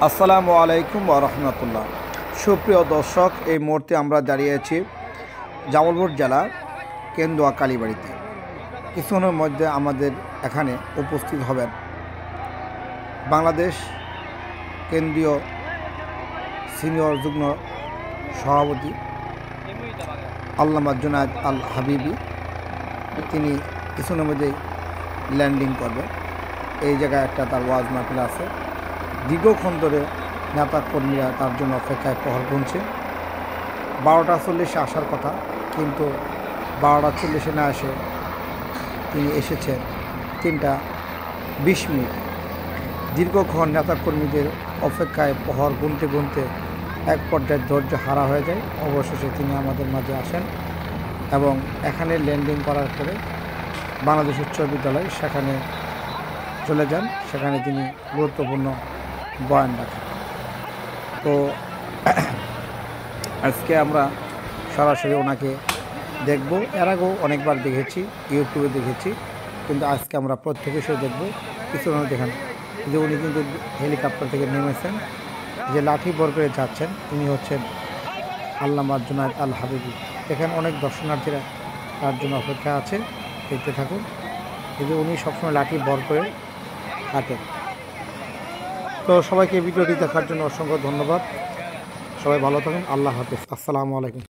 আসসালামু আলাইকুম ওয়া রাহমাতুল্লাহ। সুপ্রিয় দর্শক, এই মুহূর্তে আমরা দাঁড়িয়ে আছি জামালপুর জেলা কেন্দুয়া কালীবাড়িতে। কিছুক্ষণের মধ্যে আমাদের এখানে উপস্থিত হবেন বাংলাদেশ কেন্দ্রীয় সিনিয়র যুগ্ম সভাপতি আল্লামা জুনায়েদ আল হাবিবি। তিনি কিছুক্ষণের মধ্যেই ল্যান্ডিং করবেন। এই জায়গায় একটা তার ওয়াজ মাহফিল আছে। দীর্ঘক্ষণ ধরে নেতা কর্মীরা তার জন্য অপেক্ষায় প্রহর গুনছে। 12টা 40-এ আসার কথা, কিন্তু 12টা 40-এ না এসে তিনি এসেছেন 3টা 20 দীর্ঘক্ষণ নেতা কর্মীদের অপেক্ষায় প্রহর গুনতে গুনতে এক পর্যায়ে ধৈর্য হারা হয়ে যায়। অবশেষে তিনি আমাদের মাঝে আসেন এবং এখানে ল্যান্ডিং করার পরে বাংলাদেশ উচ্চ বিদ্যালয় সেখানে চলে যান। সেখানে তিনি গুরুত্বপূর্ণ বয়ান রাখেন। তো আজকে আমরা সরাসরি ওনাকে দেখব। এর আগেও অনেকবার দেখেছি, ইউটিউবে দেখেছি, কিন্তু আজকে আমরা প্রত্যেকে সে দেখব। কিছু দেখেন যে উনি কিন্তু হেলিকপ্টার থেকে নেমেছেন, যে লাঠি বর করে যাচ্ছেন তিনি হচ্ছেন আল্লামা জুনায়েদ আল হাবিবি। এখানে অনেক দর্শনার্থীরা তার জন্য অপেক্ষা আছে, দেখতে থাকুন। এই যে উনি সবসময় লাঠি বর করে হাঁটেন। তো সবাইকে ভিডিওটি দেখার জন্য অসংখ্য ধন্যবাদ। সবাই ভালো থাকুন। আল্লাহ হাফিজ। আসসালামু আলাইকুম।